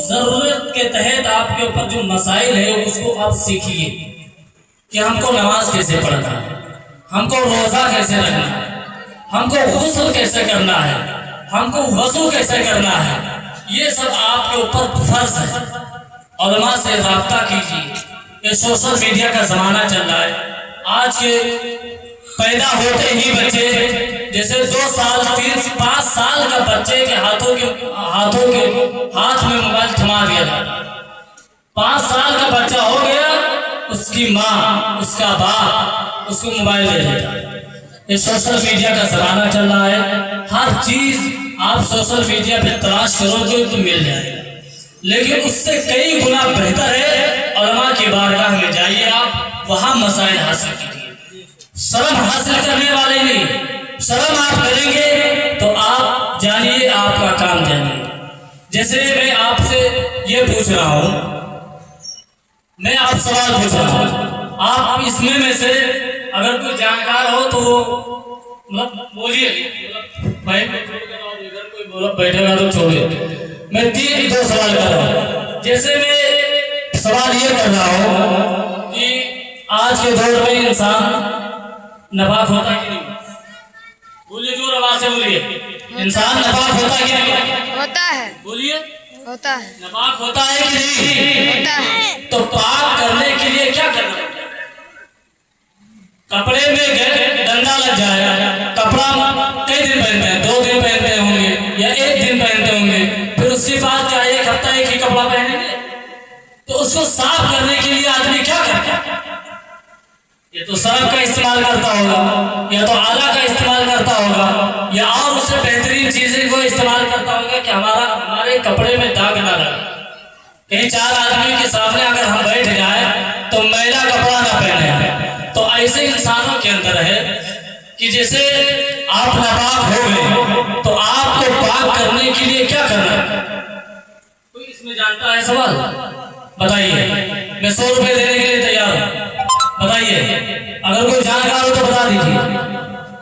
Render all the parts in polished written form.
जरूरत के तहत आपके ऊपर जो मसाइल है उसको आप सीखिए कि हमको नमाज कैसे पढ़ना है, हमको रोजा कैसे रखना है, हमको गुस्ल कैसे करना है, हमको वजू कैसे करना है। ये सब आपके ऊपर फर्ज है। उलमा से राब्ता कीजिए। ये सोशल मीडिया का जमाना चल रहा है। आज के पैदा होते ही बच्चे, जैसे 2 साल 3 से 5 साल का बच्चे के हाथ में मोबाइल थमा दिया जाता है। 5 साल का बच्चा हो गया, उसकी माँ उसका बाप उसको मोबाइल दे देता है। ये सोशल मीडिया का जमाना चल रहा है। हर चीज आप सोशल मीडिया पे तलाश करोगे तो मिल जाएगा, लेकिन उससे कई गुना बेहतर है उलमा की बारगाह में जाइए, आप वहां मसाइल हासिल कीजिए। शर्म हासिल करने वाले नहीं, शर्म आप करेंगे तो आप जानिए, आपका काम जानिए। जैसे मैं आपसे ये पूछ रहा हूं, मैं आप सवाल पूछ रहा हूं, आप इसमें में से अगर कोई जानकार हो तो मतलब बोलिए, इधर कोई बोला बैठेगा तो छोड़िए। मैं 2 सवाल कर रहा हूँ। जैसे मैं सवाल ये कर रहा हूँ कि आज के दौर में इंसान नापाक होता है कि नहीं? बोलिए, जोर आवाज से बोलिए। इंसान नापाक होता है कि नहीं? होता है। बोलिए, होता है। नापाक होता है कि नहीं? होता है। तो पाक करने के लिए क्या करना है? कपड़े में डंडा लग जाए, कपड़ा कई दिन पहनते हैं, 2 दिन पहनते होंगे या 1 दिन पहनते होंगे, फिर उसके बाद क्या 1 हफ्ता एक ही कपड़ा पहनेंगे? तो उसको साफ करने के लिए आदमी क्या करता है? ये तो सर्फ का इस्तेमाल करता होगा, या तो आला का इस्तेमाल करता होगा, या और उससे बेहतरीन चीजें को इस्तेमाल करता होगा कि हमारे कपड़े में दाग ना लगे। कहीं 4 आदमी के सामने अगर हम बैठ जाए तो मैला कपड़ा ना पहने। तो ऐसे इंसानों के अंदर है कि जैसे आप नापाक हो गए तो आपको पाक करने के लिए क्या करना है? कोई इसमें जानता है? सवाल बताइए। मैं 100 रुपए देने के लिए तैयार हूं, बताइए। अगर कोई जानकार हो तो बता दीजिए।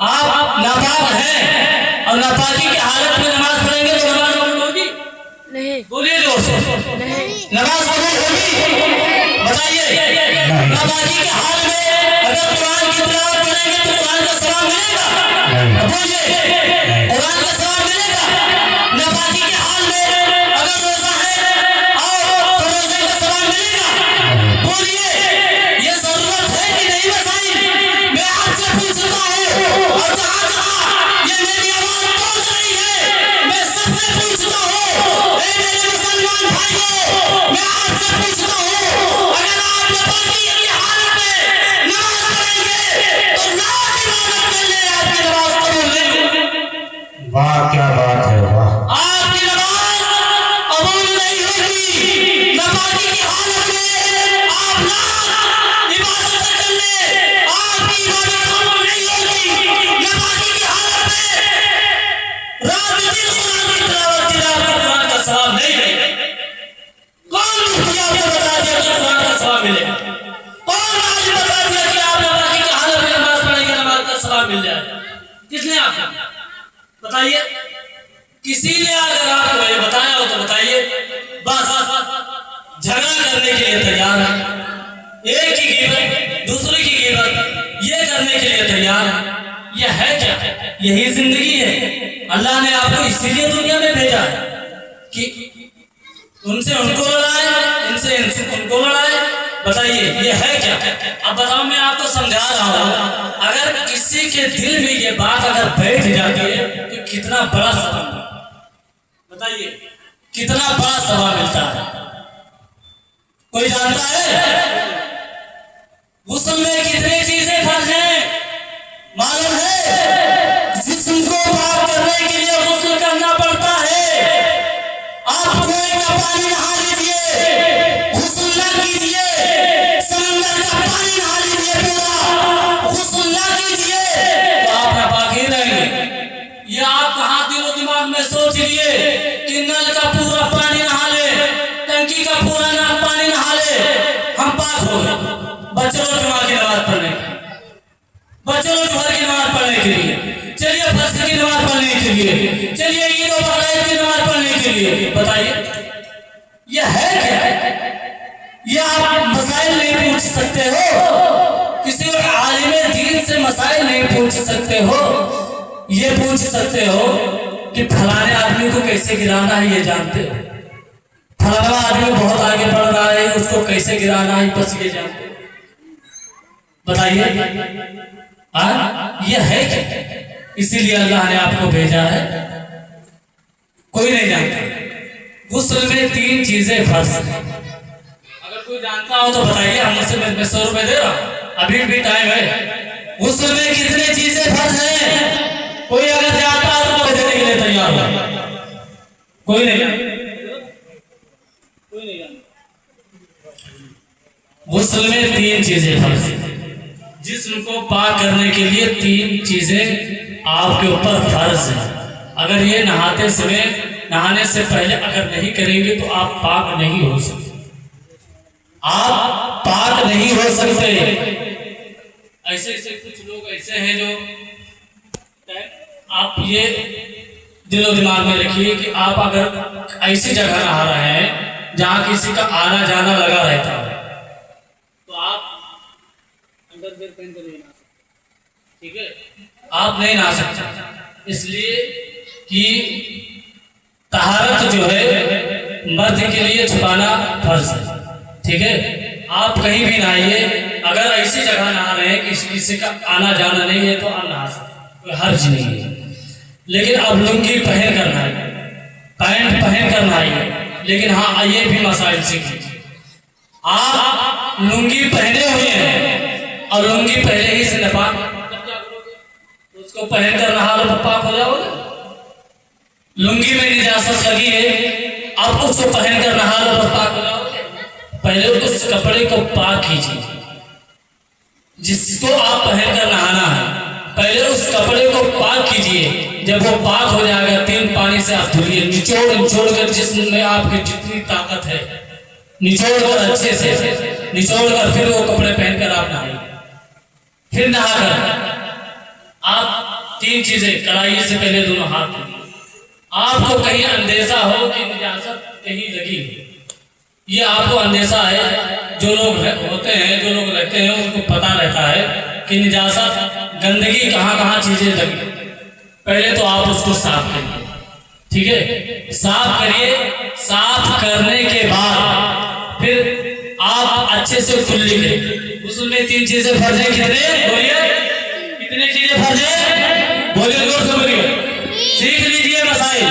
आप नापाक हैं और नापाकी की हालत में नमाज पढ़ेंगे तो नमाज कबूल होगी? नहीं। बोलिए जोर से। नहीं। नमाज कबूल होगी? बताइए। नापाकी के हाल में अगर कुरान की तिलावत करेंगे तो कुरान का सवाब मिलेगा? बोलिए, कुरान का सवाब मिलेगा? नापाकी के हाल में अगर रोजा है और तो रोजे का सवाब मिलेगा? बोलिए, ये जरूरत है कि नहीं? बताइए। मैं आपसे पूछता हूँ और जहाँ जहाँ ये मेरी आवाज पहुंच रही है, मैं सबसे पूछता हूँ, ए मेरे मुसलमान भाइयों, मैं आपसे पूछता हूँ, अगर आप नापाकी की हालत में नमाज पढ़ेंगे तो लाख इबादत कर ले, आपकी नमाज कबूल नहीं होगी। वाह, क्या बात है, वाह। आपकी नमाज कबूल नहीं होगी। नापाकी की हालत में आप लाख इबादत कर ले, आपकी इबादत कबूल नहीं होगी। नापाकी की हालत में रात दिन कुरान की तिलावत की, आपको कुरान का सवाब नहीं मिलेगा। कौन मुफ्ती आपको बता दिया कि कुरान का सवाब मिलेगा? कौन आज बता दिया कि आप नापाकी की हालत में नमाज पढ़ेंगे नमाज का सवाब मिल जाएगा? किसने आपको बताइए? किसी ने अगर आपको ये बताया हो तो बताइए। बस झगड़ा करने के लिए तैयार है, एक की गिबत दूसरे की गिबत ये करने के लिए तैयार है। ये है क्या? यही जिंदगी है। अल्लाह ने आपको इसीलिए दुनिया में भेजा है कि उनसे उनको लड़ाए, इनसे उनको लड़ाए। बताइए, ये है क्या? अब बताओ, मैं आपको समझा रहा हूँ, अगर किसी के दिल में ये बात अगर बैठ जाती है तो कितना बड़ा सवाब, बताइए कितना बड़ा सवाब मिलता है। कोई जानता है गुस्ल में कितनी चीजें फर्ज हैं? मालूम है? जिस्म को पाक करने के लिए गुस्ल करना पड़ता है। आप कुएं का पानी नहा लीजिए, गुस्ल ना कीजिए, समंदर का पानी नहा लीजिए, पूरा गुस्ल ना कीजिए तो आप नापाक ही रहेंगे। या आप कहाँ दिलो दिमाग में सोच लिए कि नल का पूरा पानी नहा ले, टंकी का पूरा पानी नहा ले, हम पाक हो गए। बच्चों जुमा की नमाज पढ़ने, बच्चों जुमा की नमाज पढ़ने के लिए, चलिए फजर की नमाज पढ़ने के लिए, चलिए ईद और बकरीद की नमाज पढ़ने के लिए, बताइए यह है क्या? ये आप मसाइल नहीं पूछ सकते हो, किसी आलिम दीन से मसाइल नहीं पूछ सकते हो। ये पूछ सकते हो कि फलाने आदमी को कैसे गिराना है, ये जानते हो। फलाना आदमी बहुत आगे बढ़ रहा है, उसको कैसे गिराना है, बस ये जानते हो। बताइए, ये है क्या? इसीलिए अल्लाह ने आपको भेजा है। कोई नहीं जानता। गुस्ल में 3 चीजें फर्ज है। अगर कोई जानता हो तो बताइए, हमसे मैं 100 रुपए दे रहा हूं, अभी भी टाइम है। गुस्ल में कितने चीजें फर्ज है? कोई अगर जानता हो तो देने के लिए तैयार हो। कोई नहीं जानता। गुस्ल में 3 चीजें फर्ज है। जिस्म को पाक करने के लिए 3 चीजें आपके ऊपर फर्ज है। अगर ये नहाने से पहले अगर नहीं करेंगे तो आप पाक नहीं हो सकते। आप पाक नहीं हो सकते। ऐसे कुछ लोग ऐसे हैं जो, आप ये दिलो दिमाग में रखिए कि आप अगर ऐसी जगह नहा रहे हैं जहां किसी का आना जाना लगा रहता है तो आप अंडरवेयर पहन कर नहीं नहा सकते। ठीक है, आप नहीं नहा सकते, इसलिए कि तहारत जो है मर्द के लिए छुपाना फर्ज है। ठीक है, आप कहीं भी नहाइए, अगर ऐसी जगह नहा रहे हैं कि किसी का आना जाना नहीं है तो आप नहा सकते, कोई हर्ज नहीं है। लेकिन अब लुंगी पहन कर नहाइए, पैंट पहन कर नहाइए। लेकिन हाँ, ये भी मसाइल सीख लीजिए। आप लुंगी पहने हुए हैं और लुंगी पहले ही से नापाक, तब क्या करोगे? उसको पहन कर नहा लो तो पाक हो जाओगे। लुंगी में निजासत लगी है, आप उसको पहन कर नहा लो तो पाक हो जाओगे। पहले उस कपड़े को पाक कीजिए, जिसको आप पहन कर नहाना है, पहले उस कपड़े को पाक कीजिए। जब वो पाक हो जाएगा 3 पानी से आप धुलिए, निचोड़ कर, जिसम में आपकी जितनी ताकत है निचोड़ कर, अच्छे से निचोड़ कर, फिर वो कपड़े पहनकर आप नहाइए। फिर नहाकर आप 3 चीजें, कढ़ाई से पहले दोनों हाथ धुलिए। आपको कहीं अंदेशा हो कि निजासत कहीं लगी, ये आपको अंदेशा है। जो लोग होते हैं, जो लोग रहते हैं, उनको पता रहता है कि निजासत, गंदगी कहाँ चीजें लगी। पहले तो आप उसको साफ करिए। ठीक है, साफ करिए। साफ करने के बाद फिर आप अच्छे से कुल्ली करिए। उसमें 3 चीजें फर्ज है। कितने बोलिए? कितने चीजें फर्ज है? बोलिए, जोर से बोलिए। सीख लीजिए मसाइल,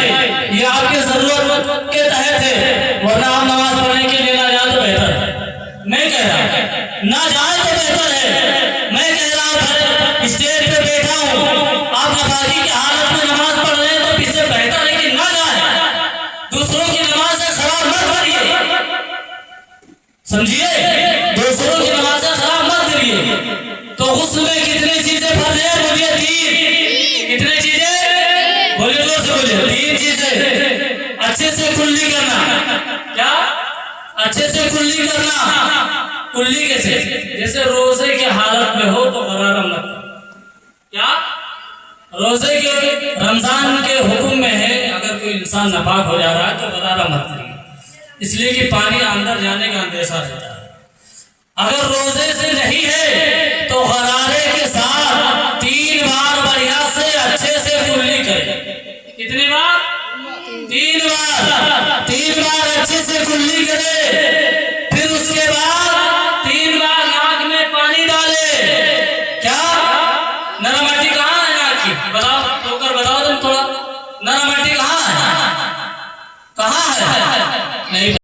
ये आपके जरूरत के तहत है, वरना आप नमाज पढ़ने के लिए ना जाए तो बेहतर है। मैं कह रहा हूं ना जाए तो बेहतर है। मैं कह रहा हूं स्टेज पे बैठा हूं, आप नमाजी की हालत में नमाज पढ़ रहे हैं तो इससे बेहतर है कि ना जाए। दूसरों की नमाज से खराब मत करिए, समझिए, दूसरों की नमाज से खराब मत करिए। तो उसमें कितनी चीजें फर्ज है? बोलिए 3। कितनी चीजें? बोलिए, जोर से बोलिए। 3 चीजें। अच्छे से कुल्ली करना। क्या? अच्छे से कुल्ली करना। कुल्ली कैसे? जैसे रोजे की हालत में हो तो गरारा मत। क्या? रोजे के रमजान के हुक्म में है, अगर कोई इंसान नापाक हो जा रहा है तो गरारा मत करिए, इसलिए कि पानी अंदर जाने का अंदेशा रहता है। अगर रोजे से नहीं है तो गरारे के साथ 3 बार बढ़िया से अच्छे से कुल्ली करें। कितनी बार? 3 बार। 3 बार अच्छे से कुल्ली करे। फिर उसके बाद 3 बार नाक में पानी डाले। क्या? नरम